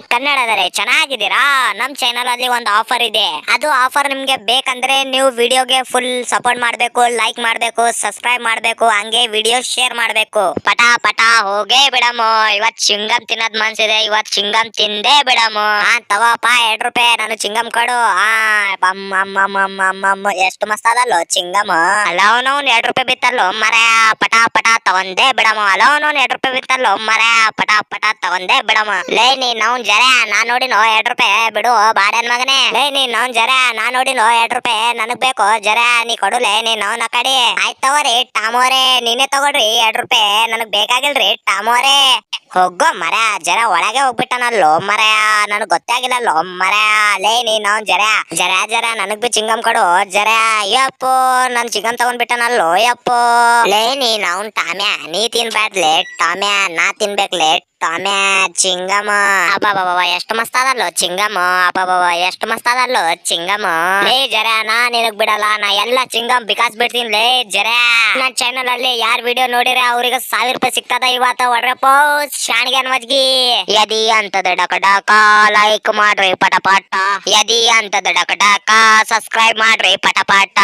ಕನ್ನಡದರೆ ಚೆನ್ನಾಗಿದ್ದೀರಾ? ನಮ್ ಚಾನಲ್ ಅಲ್ಲಿ ಒಂದು ಆಫರ್ ಇದೆ. ಅದು ಆಫರ್ ನಿಮ್ಗೆ ಬೇಕಂದ್ರೆ ನೀವು ವಿಡಿಯೋಗೆ ಫುಲ್ ಸಪೋರ್ಟ್ ಮಾಡ್ಬೇಕು, ಲೈಕ್ ಮಾಡ್ಬೇಕು, ಸಬ್ಸ್ಕ್ರೈಬ್ ಮಾಡ್ಬೇಕು, ಹಂಗೆ ವಿಡಿಯೋ ಶೇರ್ ಮಾಡ್ಬೇಕು. ಪಟ ಪಟ ಹೋಗೇ ಬಿಡಮು. ಇವತ್ ಚಿಂಗಮ್ ತಿನ್ನೋದ್ ಮನ್ಸಿದೆ, ಇವತ್ ಚಿಂಗಮ್ ತಿಂದೇ ಬಿಡಮು. ತಗೋಪ 2 ರೂಪಾಯಿ ನಾನು ಚಿಂಗಮ್ ಕೊಡು. ಎಷ್ಟು ಮಸ್ತ್ ಅದಲ್ಲೋ ಚಿಂಗಮ್. ಅಲ್ಲವನವ್ನ್ 2 ರೂಪಾಯಿ ಬಿತ್ತಲ್ಲೋ ಮರ. ಪಟ ಪಟ ತಗೊಂಡೇ ಬಿಡಮು. ಅಲ್ಲವನವ್ನ್ 2 ರೂಪಾಯಿ ಬಿತ್ತಲ್ಲೋ ಮರ. ಪಟ ಪಟ ತಗೊಂಡೇ ಬಿಡಮು. ಲೇ ನೀನ್ ಜರ ನಾನ್ ನೋಡಿನೋ 2 ರೂಪಾಯಿ ಬಿಡು ಬಾಡ್ಯಾನ್ ಮಗನೇ. ಲೇ ನೀನ್ ಜರ ನಾನ್ ನೋಡಿನೋ 2 ರೂಪಾಯಿ ನನಗ್ ಬೇಕು ಜರ ನೀ ಕೊಡುಲೇ ನೀನ್ ಆ ಕಡೆ. ಆಯ್ತ್ ತಗೋರಿ ಟಾಮೋರೆ, ನೀನೇ ತಗೊಳ್ರಿ 2 ರೂಪಾಯಿ ನನಗ್ ಬೇಕಾಗಿಲ್ರಿ ಟಾಮೋರೆ. ಹೋಗೋ ಮರ, ಜರ ಒಳಗೆ ಹೋಗ್ಬಿಟ್ಟನಲ್ಲೋ ಮರ, ನನಗ್ ಗೊತ್ತಾಗಿಲ್ಲಲ್ಲೋ ಮರ. ಲೇ ನೀನ್ ಜರ ಜರ ಜರ ನನಗ್ ಬಿ ಚಿಂಗಮ್ ಕೊಡು ಜರ. ಯಪ್ಪೋ ನನ್ ಚಿಂಗಮ್ ತಗೊಂಡ್ಬಿಟ್ಟನಲ್ಲೋ ಯಪ್ಪೋ. ಲೇ ನೀನ್ ಟಾಮ್ಯಾ ನೀ ತಿನ್ಬ್ಯಾಡ್ಲೆ ಟಾಮ್ಯಾ, ನಾ ತಿನ್ಬೇಕ್ಲೆ ಟಾಮ್ಯಾ ಚಿಂಗಮ. ಅಬ್ಬಬ್ಬ ಎಷ್ಟು ಮಸ್ತ್ ಅದಲ್ಲೋ ಚಿಂಗಮ್. ಅಬ್ಬಬ್ಬ ಎಷ್ಟು ಮಸ್ತ್ ಅದಲ್ಲೋ ಚಿಂಗಮ್. ಲೇ ಜರ ನಾ ನಿನಗ್ ಬಿಡಲ್ಲ, ನಾ ಎಲ್ಲ ಚಿಂಗಮ್ ಬಿಕಾಸ್ ಬಿಡ್ತೀನಿ ಲೇ ಜರ. ನನ್ನ ಚಾನಲ್ ಅಲ್ಲಿ ಯಾರ್ ವಿಡಿಯೋ ನೋಡಿರ ಅವ್ರಿಗೆ 1000 ರೂಪಾಯಿ ಸಿಗ್ತದ ಇವತ್ತ. ಹೊಡ್ರಪ್ಪ ಶಾಣಿಗೆ ಅನ್ವಜ್ಗಿ. ಯದಿ ಅಂತದ ಡಕ ಡಕ ಲೈಕ್ ಮಾಡ್ರಿ ಪಟ ಪಟ. ಯದಿ ಅಂತದ ಡಕ ಡಕ ಸಬ್ಸ್ಕ್ರೈಬ್ ಮಾಡ್ರಿ ಪಟ ಪಟ.